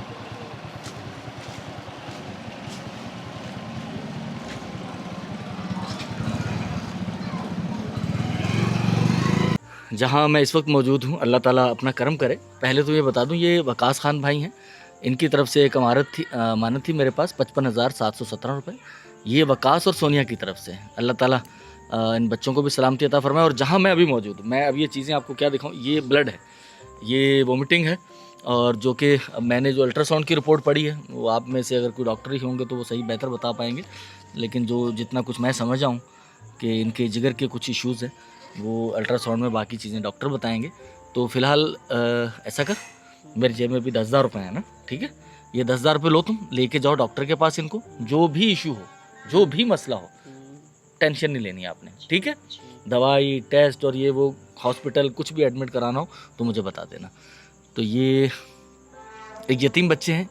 जहाँ मैं इस वक्त मौजूद हूँ, अल्लाह ताला अपना करम करे। पहले तो ये बता दूँ, ये वकास खान भाई हैं, इनकी तरफ से एक अमानत थी मेरे पास 55,717 रुपये। ये वकास और सोनिया की तरफ से। अल्लाह ताला इन बच्चों को भी सलामती अता फरमाए। और जहाँ मैं अभी मौजूद हूँ, मैं अब ये चीज़ें आपको क्या दिखाऊँ, ये ब्लड है, ये वोमिटिंग है, और जो कि मैंने जो अल्ट्रासाउंड की रिपोर्ट पढ़ी है, वो आप में से अगर कोई डॉक्टर ही होंगे तो वो सही बेहतर बता पाएंगे, लेकिन जो जितना कुछ मैं समझ आऊँ कि इनके जिगर के कुछ इश्यूज़ हैं, वो अल्ट्रासाउंड में बाकी चीज़ें डॉक्टर बताएँगे। तो फ़िलहाल ऐसा कर, मेरे जेब में भी 10,000 रुपये हैं ना, ठीक है, ये 10,000 रुपये लो, तुम लेके जाओ डॉक्टर के पास। इनको जो भी इशू हो, जो भी मसला हो, टेंशन नहीं लेनी आपने, ठीक है। दवाई, टेस्ट और ये वो हॉस्पिटल कुछ भी एडमिट कराना हो तो मुझे बता देना। तो ये एक यतीम बच्चे हैं,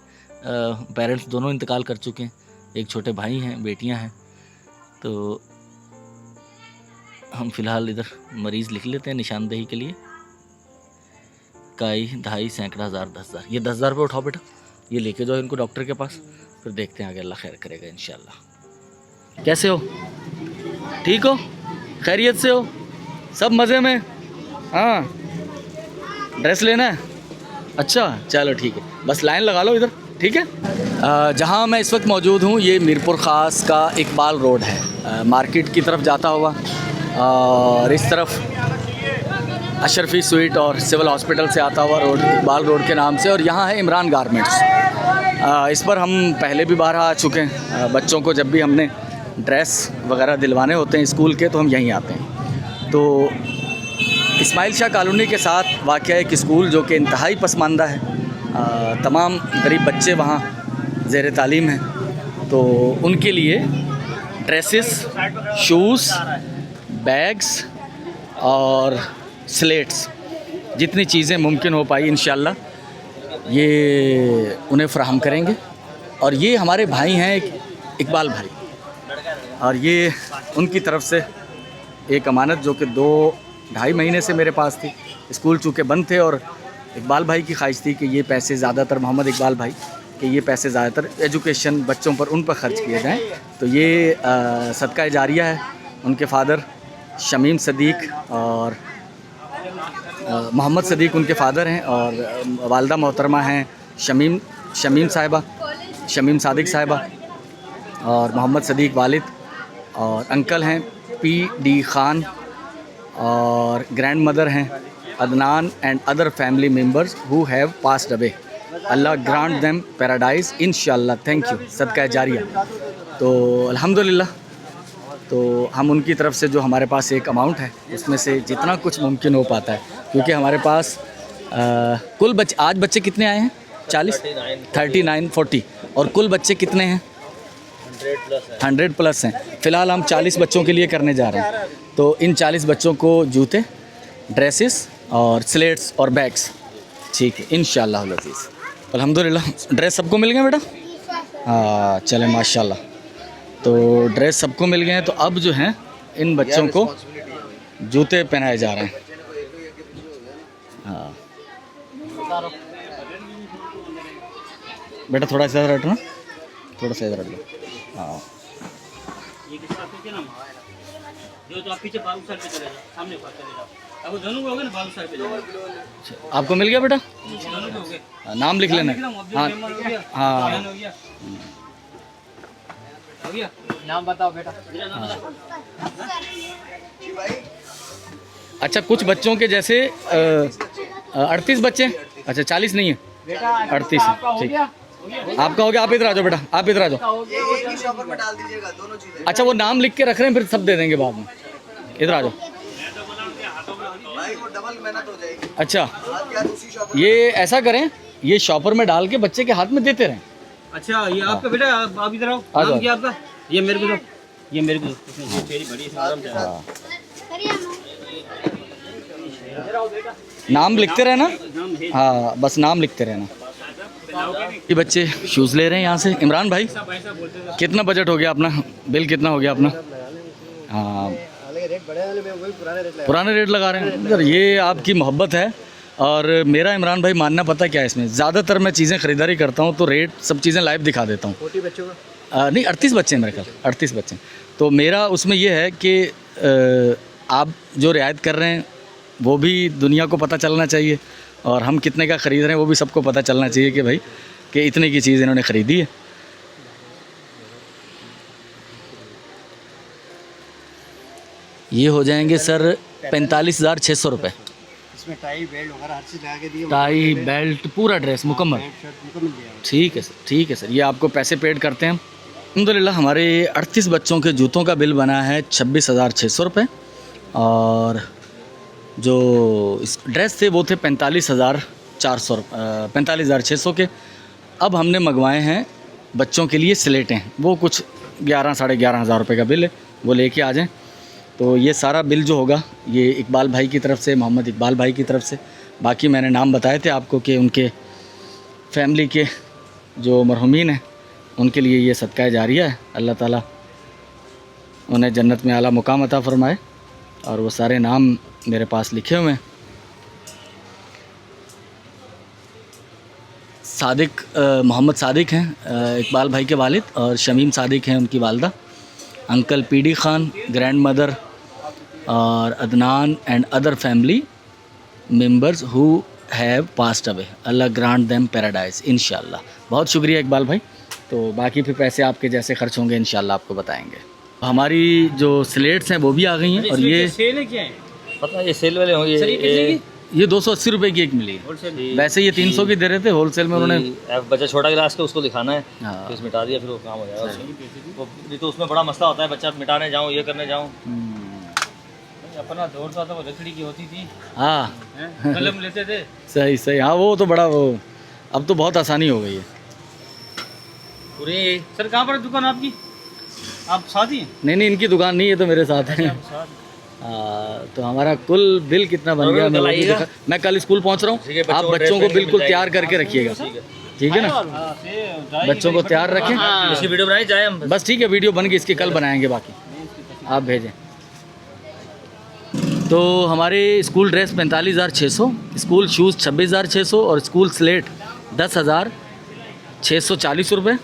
पेरेंट्स दोनों इंतकाल कर चुके हैं, एक छोटे भाई हैं, बेटियां हैं। तो हम फ़िलहाल इधर मरीज़ लिख लेते हैं निशानदेही के लिए। काई, ढाई, सैकड़ा, हज़ार, 10,000। ये 10,000 रुपये उठाओ बेटा, ये लेके जाओ इनको डॉक्टर के पास, फिर देखते हैं आगे अल्लाह खैर करेगा इंशाल्लाह। कैसे हो? ठीक हो? खैरियत से हो? सब मज़े में? हाँ, ड्रेस लेना है? अच्छा चलो ठीक है, बस लाइन लगा लो इधर, ठीक है। जहाँ मैं इस वक्त मौजूद हूँ, ये मीरपुर ख़ास का इकबाल रोड है, मार्केट की तरफ जाता हुआ, और इस तरफ अशरफी स्वीट और सिविल हॉस्पिटल से आता हुआ रोड इकबाल रोड के नाम से। और यहाँ है इमरान गारमेंट्स। इस पर हम पहले भी बार आ चुके हैं। बच्चों को जब भी हमने ड्रेस वगैरह दिलवाने होते हैं स्कूल के, तो हम यहीं आते हैं। तो इस्माइल शाह कॉलोनी के साथ वाक़या एक स्कूल जो कि इंतहाई पसमानदा है, तमाम गरीब बच्चे वहाँ ज़ेर तालीम हैं। तो उनके लिए ड्रेसेस, शूज़, बैग्स और स्लेट्स, जितनी चीज़ें मुमकिन हो पाई इंशाल्लाह ये उन्हें फ़राहम करेंगे। और ये हमारे भाई हैं इकबाल भाई, और ये उनकी तरफ से एक अमानत जो कि 2-2.5 महीने से मेरे पास थी। स्कूल चूँकि बंद थे और इकबाल भाई की ख्वाहिश थी कि ये पैसे ज़्यादातर, मोहम्मद इकबाल भाई, कि ये पैसे ज़्यादातर एजुकेशन बच्चों पर, उन पर ख़र्च किए जाएँ। तो ये सदका जारिया है। उनके फ़ादर शमीम सदीक और मोहम्मद सदीक उनके फ़ादर हैं, और वालदा मोहतरमा हैं शमीम साहिबा, शमीम सादिक साहिबा, और मोहम्मद सदीक वालिद। और अंकल हैं P.D. खान और ग्रैंड मदर हैं Adnan and other family members who have passed away. Allah grant them paradise इंशाल्लाह। थैंक यू, सदका जारिया। तो अल्हम्दुलिल्लाह, तो हम उनकी तरफ से जो हमारे पास एक अमाउंट है उसमें से जितना कुछ मुमकिन हो पाता है, क्योंकि हमारे पास कुल बच्चे, आज बच्चे कितने आए हैं? 40, 39, 40, और कुल बच्चे कितने हैं? 100+ हैं। फ़िलहाल हम 40 बच्चों के लिए करने जा रहे हैं। तो इन 40 बच्चों को जूते, ड्रेसेस और स्लेट्स और बैग्स, ठीक है इंशाअल्लाह अज़ीज़। अल्हम्दुलिल्लाह ड्रेस सबको मिल गए बेटा? हाँ चले माशाल्लाह। तो ड्रेस सबको मिल गए हैं। तो अब जो हैं इन बच्चों को जूते पहनाए जा रहे हैं। हाँ बेटा थोड़ा सा इधर हटना, थोड़ा सा इधर हट लो। हाँ आपको मिल गया बेटा? नाम लिख लेना। हाँ हाँ नाम बताओ बेटा। अच्छा कुछ बच्चों के जैसे 38 बच्चे, अच्छा 40 नहीं है, 38 है, ठीक। आपका हो गया, आप इधर आ जाओ बेटा, आप इधर आ जाओ। अच्छा वो नाम लिख के रख रहे हैं, फिर सब दे देंगे बाद में। इधर आ जाओ। अच्छा ये ऐसा करें, ये शॉपर में डाल के बच्चे के हाथ में देते रहें। अच्छा ये आपका बेटा, आप इधर आओ। नाम क्या आपका? ये मेरे को दो, ये मेरे को दो। तेरी बड़ी नाम लिखते रहना। हाँ बस नाम लिखते रहना। ये बच्चे शूज़ ले रहे हैं यहाँ से। इमरान भाई कितना बजट हो गया अपना? बिल कितना हो गया अपना? हाँ पुराने रेट लगा रहे हैं सर। ये आपकी मोहब्बत है। और मेरा इमरान भाई मानना पता क्या है, इसमें ज़्यादातर मैं चीज़ें ख़रीदारी करता हूँ तो रेट सब चीज़ें लाइव दिखा देता हूँ। 40 बच्चों का नहीं 38 बच्चे हैं मेरे ख्याल, 38 बच्चे। तो मेरा उसमें ये है कि आप जो रियायत कर रहे हैं वो भी दुनिया को पता चलना चाहिए, और हम कितने का ख़रीद रहे हैं वो भी सबको पता चलना चाहिए कि भाई कि इतने की चीज़ इन्होंने ख़रीदी है। ये हो जाएंगे सर 45,600 रुपये। इसमें टाई बेल्ट वगैरह हर चीज़ लगा के दिए। टाई बेल्ट पूरा ड्रेस मुकम्मल। ठीक है सर, ठीक है सर, ये आपको पैसे पेड करते हैं। अल्हम्दुलिल्लाह हमारे 38 बच्चों के जूतों का बिल बना है 26,600 रुपये, और जो इस ड्रेस थे वो थे 45,600 के। अब हमने मंगवाए हैं बच्चों के लिए स्लेटें, वो कुछ 11 साढ़े 11 हज़ार रुपये का बिल है, वो लेके आ जाएं। तो ये सारा बिल जो होगा ये इकबाल भाई की तरफ से, मोहम्मद इकबाल भाई की तरफ से। बाकी मैंने नाम बताए थे आपको कि उनके फैमिली के जो मरहुमीन हैं उनके लिए ये सदका जारिया है। अल्लाह ताला उन्हें जन्नत में आला मुकाम अता फ़रमाए। और वो सारे नाम मेरे पास लिखे हुए हैं। सादिक मोहम्मद सादिक हैं इकबाल भाई के वालिद, और शमीम सादिक हैं उनकी वालदा। Uncle P.D. Khan, grand mother और Adnan and other family members who have passed away. Allah grant them paradise इंशाल्लाह। बहुत शुक्रिया इकबाल भाई। तो बाकी फिर पैसे आपके जैसे खर्च होंगे इंशाल्लाह आपको बताएंगे। हमारी जो स्लेट्स हैं वो भी आ गई हैं, और ये सेल है क्या है? पता है ये सेल वाले होंगे। ये 280 रुपये की एक मिली है। वैसे ये 300 की दे रहे थे, होलसेल में उन्होंने। बच्चा छोटा गिलास का उसको दिखाना है, हाँ। फिर मिटा दिया, फिर वो काम हो जाएगा। नहीं तो उसमें बड़ा मसला होता है, बच्चा मिटाने जाऊँ, ये करने जाऊँ। अपना दौर था तो वो लकड़ी की होती थी। हाँ कलम लेते थे। सही सही। हाँ वो तो बड़ा, वो अब तो बहुत आसानी हो गई है। पूरे सर कहाँ पर दुकान आपकी? आप साथ ही हैं? नहीं इनकी दुकान नहीं है, तो मेरे साथ है। तो हमारा कुल बिल कितना बन गया मैं कल स्कूल पहुंच रहा हूँ। आप बच्चों को बिल्कुल तैयार करके रखिएगा, ठीक है ना? बच्चों को तैयार रखें। इसकी वीडियो बनाई जाए हम बस ठीक है, वीडियो बन गई, इसकी कल बनाएंगे, बाकी आप भेजें। तो हमारे स्कूल ड्रेस 45,600, स्कूल शूज़ 26,600 और स्कूल स्लेट 10,640 रुपये।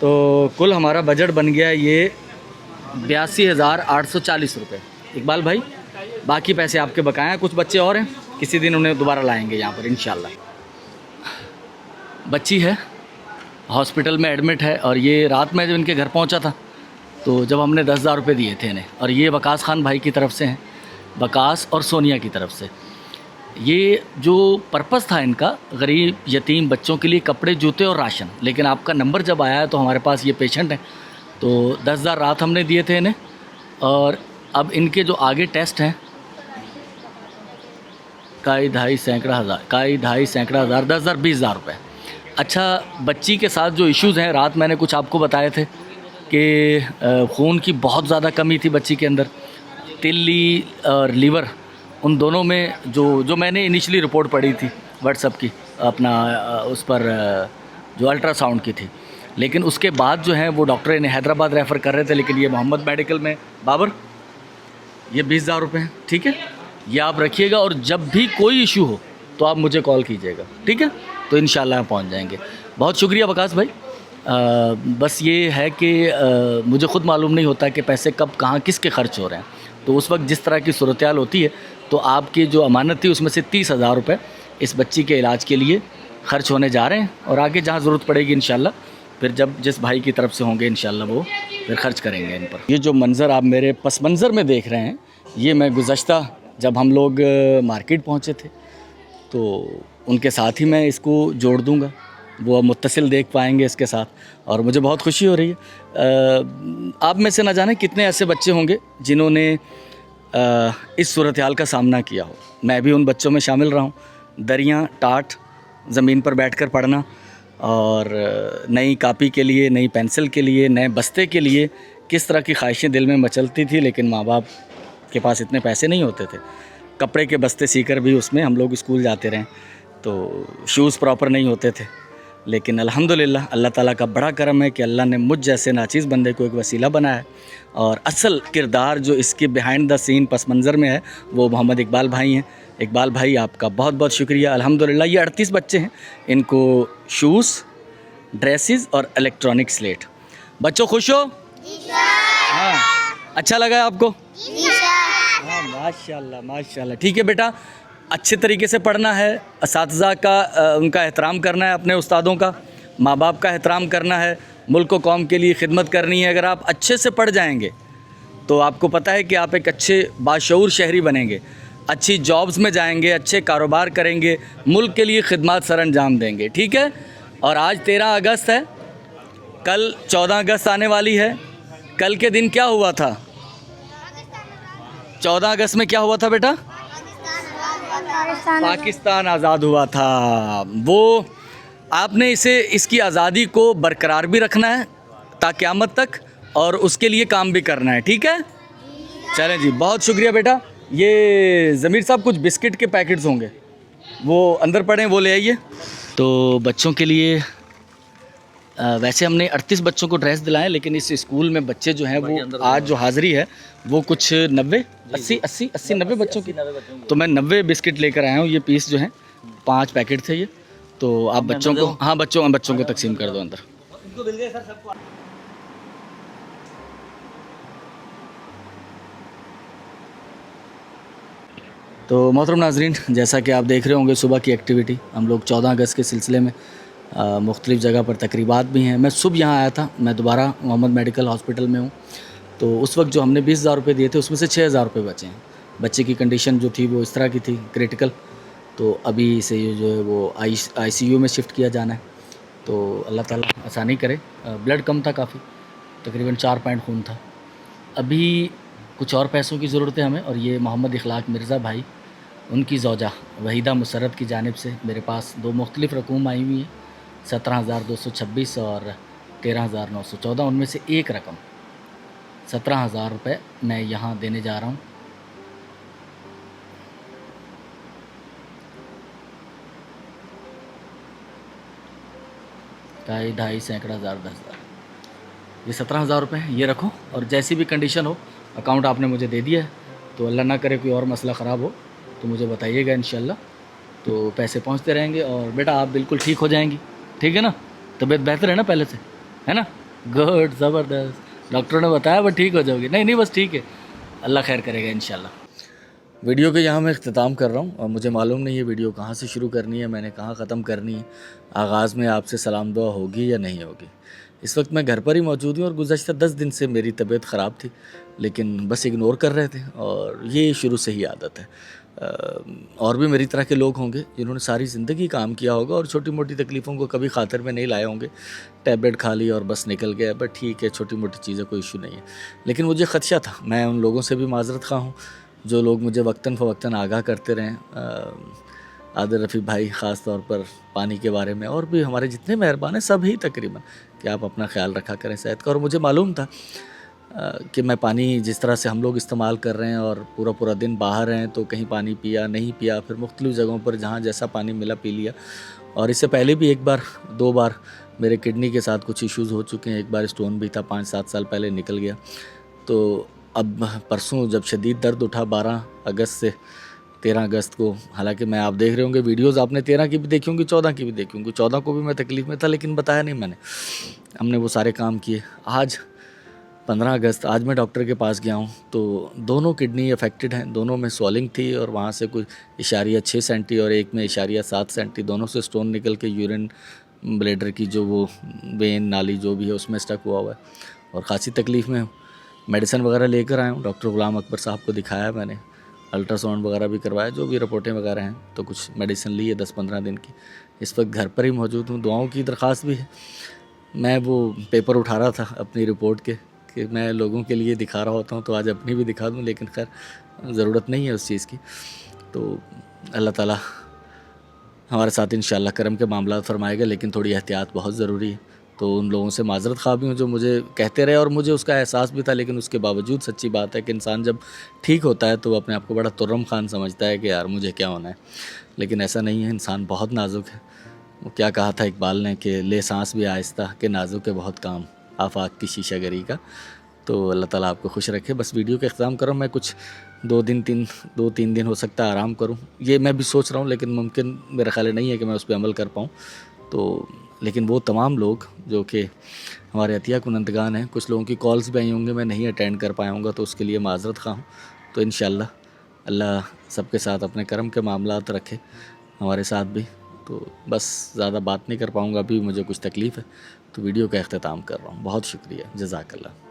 तो कुल हमारा बजट बन गया ये 82,840 रुपये। इकबाल भाई बाकी पैसे आपके बकाया। कुछ बच्चे और हैं, किसी दिन उन्हें दोबारा लाएंगे यहाँ पर इंशाल्लाह। बच्ची है हॉस्पिटल में एडमिट है, और ये रात में जब इनके घर पहुँचा था तो जब हमने 10,000 रुपये दिए थे इन्हें, और ये वकास खान भाई की तरफ से हैं, वकास और सोनिया की तरफ से। ये जो पर्पज़ था इनका, गरीब यतीम बच्चों के लिए कपड़े, जूते और राशन। लेकिन आपका नंबर जब आया तो हमारे पास ये पेशेंट हैं, तो 10,000 रात हमने दिए थे इन्हें, और अब इनके जो आगे टेस्ट हैं, काई ढाई सैकड़ा हज़ार, 10,000 20,000 रुपये। अच्छा, बच्ची के साथ जो इश्यूज़ हैं, रात मैंने कुछ आपको बताए थे कि खून की बहुत ज़्यादा कमी थी बच्ची के अंदर, तिल्ली और लीवर, उन दोनों में जो मैंने इनिशियली रिपोर्ट पढ़ी थी व्हाट्सएप की, अपना उस पर जो अल्ट्रासाउंड की थी। लेकिन उसके बाद जो है वो डॉक्टर इन्हें हैदराबाद रेफ़र कर रहे थे, लेकिन ये मोहम्मद मेडिकल में, बाबर ये 20,000 रुपये हैं, ठीक है, ये आप रखिएगा, और जब भी कोई इशू हो तो आप मुझे कॉल कीजिएगा, ठीक है, तो इंशाल्लाह हम पहुंच जाएंगे। बहुत शुक्रिया वकास भाई। बस ये है कि मुझे ख़ुद मालूम नहीं होता कि पैसे कब कहाँ किसके खर्च हो रहे हैं, तो उस वक्त जिस तरह की सूरत हाल होती है, तो आपकी जो अमानत थी उसमें से 30,000 रुपये इस बच्ची के इलाज के लिए ख़र्च होने जा रहे हैं, और आगे जहाँ ज़रूरत पड़ेगी इंशाल्लाह फिर जब जिस भाई की तरफ से होंगे इंशाल्लाह वो फिर खर्च करेंगे इन पर। ये जो मंज़र आप मेरे पस मंज़र में देख रहे हैं, ये मैं गुज़श्ता जब हम लोग मार्केट पहुँचे थे तो उनके साथ ही मैं इसको जोड़ दूँगा, वो मुत्तसिल देख पाएंगे इसके साथ, और मुझे बहुत खुशी हो रही है। आप में से ना जाने कितने ऐसे बच्चे होंगे जिन्होंने इस सूरत हाल का सामना किया हो। मैं भी उन बच्चों में शामिल रहा हूँ। दरियाँ टाट ज़मीन पर बैठकर पढ़ना, और नई कापी के लिए, नई पेंसिल के लिए, नए बस्ते के लिए किस तरह की ख्वाहिशें दिल में मचलती थी, लेकिन माँ बाप के पास इतने पैसे नहीं होते थे। कपड़े के बस्ते सीकर भी उसमें हम लोग स्कूल जाते रहे, तो शूज़ प्रॉपर नहीं होते थे। लेकिन अल्हम्दुलिल्लाह अल्लाह ताला का बड़ा करम है कि अल्लाह ने मुझ जैसे नाचीज़ बंदे को एक वसीला बनाया है, और असल किरदार जो इसके बिहाइंड द सीन पस मंज़र में है वो मोहम्मद इकबाल भाई हैं। इकबाल भाई आपका बहुत बहुत शुक्रिया। अल्हम्दुलिल्लाह ये 38 बच्चे हैं, इनको शूज़, ड्रेसेस और इलेक्ट्रॉनिक स्लेट। बच्चों खुश हो? हाँ, अच्छा लगा आपको? हाँ, माशाल्लाह माशाल्लाह। ठीक है बेटा, अच्छे तरीके से पढ़ना है, असातिज़ा का उनका एहतराम करना है, अपने उस्तादों का, माँ बाप का एहतराम करना है, मुल्क व कौम के लिए खिदमत करनी है। अगर आप अच्छे से पढ़ जाएंगे तो आपको पता है कि आप एक अच्छे बाशऊर शहरी बनेंगे, अच्छी जॉब्स में जाएंगे, अच्छे कारोबार करेंगे, मुल्क के लिए खिदमत सर अंजाम देंगे, ठीक है। और आज 13 अगस्त है, कल 14 अगस्त आने वाली है। कल के दिन क्या हुआ था? 14 अगस्त में क्या हुआ था बेटा? पाकिस्तान आज़ाद हुआ था। वो आपने इसकी आज़ादी को बरकरार भी रखना है ता क़यामत तक, और उसके लिए काम भी करना है, ठीक है। चलें जी, बहुत शुक्रिया बेटा। ये ज़मीर साहब कुछ बिस्किट के पैकेट्स होंगे, वो अंदर पड़े, वो ले आइए। तो बच्चों के लिए वैसे हमने 38 बच्चों को ड्रेस दिलाएं, लेकिन इस स्कूल में बच्चे जो हैं वो आज जो हाज़िरी है वो कुछ 80-90 बच्चों की। तो मैं 90 बिस्किट लेकर आया हूँ। ये पीस जो हैं 5 पैकेट थे ये, तो आप बच्चों को, हाँ बच्चों को तकसीम कर दो अंदर। तो मोहतरम नाज़रीन, जैसा कि आप देख रहे होंगे सुबह की एक्टिविटी, हम लोग 14 अगस्त के सिलसिले में मुख्तलिफ़ जगह पर तकरीबात भी हैं। मैं सुबह यहाँ आया था, मैं दोबारा मोहम्मद मेडिकल हॉस्पिटल में हूँ। तो उस वक्त जो हमने 20,000 रुपये दिए थे उसमें से 6,000 रुपये बचे हैं। बच्चे की कंडीशन जो थी वो इस तरह की थी, क्रिटिकल, तो अभी से जो है वो ICU में शिफ्ट किया जाना है। तो अल्लाह ताला आसानी करे। ब्लड कम था काफ़ी, तकरीबन 4 पॉइंट खून था। अभी कुछ और पैसों की ज़रूरत है हमें, और ये मोहम्मद इखलाक मिर्ज़ा भाई, उनकी ज़ौजा वहीदा मुसर्रत की जानिब से मेरे पास 2 मुख्तलिफ़ रकूम आई हुई हैं, 17,226 और 13,914। उनमें से एक रकम 17,000 रुपये मैं यहाँ देने जा रहा हूँ। ढाई सैकड़ा हज़ार 10,000, ये 17,000 रुपये हैं, ये रखो। और जैसी भी कंडीशन हो, अकाउंट आपने मुझे दे दिया है, तो अल्लाह ना करे कोई और मसला ख़राब हो तो मुझे बताइएगा इंशाल्लाह, तो पैसे पहुंचते रहेंगे। और बेटा आप बिल्कुल ठीक हो जाएंगी, ठीक है ना? तबीयत बेहतर है ना पहले से, है ना? गुड, ज़बरदस्त। डॉक्टरों ने बताया वो ठीक हो जाओगी। नहीं बस ठीक है, अल्लाह खैर करेगा इंशाल्लाह। वीडियो के यहाँ मैं इख्तिताम कर रहा हूँ, और मुझे मालूम नहीं है वीडियो कहाँ से शुरू करनी है, मैंने कहाँ ख़त्म करनी है। आगाज़ में आपसे सलाम दुआ होगी या नहीं होगी, इस वक्त मैं घर पर ही मौजूद हूँ और गुज़श्ता 10 दिन से मेरी तबीयत ख़राब थी, लेकिन बस इग्नोर कर रहे थे और ये शुरू से ही आदत है। और भी मेरी तरह के लोग होंगे जिन्होंने सारी ज़िंदगी काम किया होगा और छोटी मोटी तकलीफ़ों को कभी खातिर में नहीं लाए होंगे, टैबलेट खा ली और बस निकल गया, बट ठीक है, छोटी मोटी चीज़ें कोई इशू नहीं है। लेकिन मुझे ख़दशा था, मैं उन लोगों से भी माज़रत ख़्वाह हूँ जो लोग मुझे वक्तन फ़वक्तन आगाह करते रहें। आदिल रफ़ीक भाई ख़ास तौर पर पानी के बारे में, और भी हमारे जितने मेहरबान हैं सब ही तकरीबन, कि आप अपना ख्याल रखा करें सेहत का। और मुझे मालूम था कि मैं पानी जिस तरह से हम लोग इस्तेमाल कर रहे हैं और पूरा पूरा दिन बाहर हैं, तो कहीं पानी पिया नहीं पिया, फिर मुख्तलिफ़ जगहों पर जहाँ जैसा पानी मिला पी लिया। और इससे पहले भी 1 बार 2 बार मेरे किडनी के साथ कुछ इश्यूज़ हो चुके हैं। 1 बार स्टोन भी था, 5-7 साल पहले निकल गया। तो अब परसों जब शदीद दर्द उठा 12 अगस्त से 13 अगस्त को, हालांकि मैं, आप देख रहे होंगे वीडियोस, आपने 13 की भी देखी होंगी, 14 की भी देखी होंगी। 14 को भी मैं तकलीफ़ में था लेकिन बताया नहीं मैंने, हमने वो सारे काम किए। आज 15 अगस्त, आज मैं डॉक्टर के पास गया हूँ, तो दोनों किडनी अफेक्टेड हैं, दोनों में स्वॉलिंग थी और वहाँ से कुछ इशारिया 6 सेंटी और एक में इशारिया 7 सेंटी, दोनों से स्टोन निकल के यूरिन ब्लैडर की जो वो वेन नाली जो भी है उसमें स्टक हुआ है और ख़ासी तकलीफ़ में हूँ। मेडिसिन वगैरह लेकर आया हूँ, डॉक्टर गुलाम अकबर साहब को दिखाया मैंने, अल्ट्रासाउंड वगैरह भी करवाया, जो भी रिपोर्टें वगैरह हैं, तो कुछ मेडिसिन ली है 10-15 दिन की। इस वक्त घर पर ही मौजूद हूँ, दुआओं की दरख्वास्त भी है। मैं वो पेपर उठा रहा था अपनी रिपोर्ट के कि मैं लोगों के लिए दिखा रहा होता हूँ, तो आज अपनी भी दिखा दूँ, लेकिन खैर ज़रूरत नहीं है उस चीज़ की। तो अल्लाह ताला हमारे साथ इंशाअल्लाह करम के मामला फरमाएगा, लेकिन थोड़ी एहतियात बहुत ज़रूरी है। तो उन लोगों से माज़रत ख़्वाह भी हूँ जो मुझे कहते रहे और मुझे उसका एहसास भी था, लेकिन उसके बावजूद सच्ची बात है कि इंसान जब ठीक होता है तो वो अपने आप को बड़ा तुर्रम खान समझता है कि यार मुझे क्या होना है, लेकिन ऐसा नहीं है। इंसान बहुत नाजुक है। वो क्या कहा था इकबाल ने कि ले सांस भी आहिस्ता कि नाजुक है बहुत काम आफाक की शीशागरी का। तो अल्लाह ताला आपको खुश रखे। बस वीडियो का इख्तिताम करूँ, मैं कुछ 2-3 दिन हो सकता है आराम करूँ, ये मैं भी सोच रहा हूँ, लेकिन मुमकिन मेरा ख्याल नहीं है कि मैं उस पर अमल कर पाऊँ। तो लेकिन वो तमाम लोग जो कि हमारे अतिया कुनंदगान हैं, कुछ लोगों की कॉल्स भी आई होंगी, मैं नहीं अटेंड कर पाया हूँगा, तो उसके लिए माज़रत ख़्वाह हूँ। तो इंशाअल्लाह अल्लाह सबके साथ अपने करम के मामलात रखे, हमारे साथ भी। तो बस ज़्यादा बात नहीं कर पाऊँगा, अभी मुझे कुछ तकलीफ़ है, तो वीडियो का इख्तिताम कर रहा हूँ। बहुत शुक्रिया, जज़ाकल्लाह।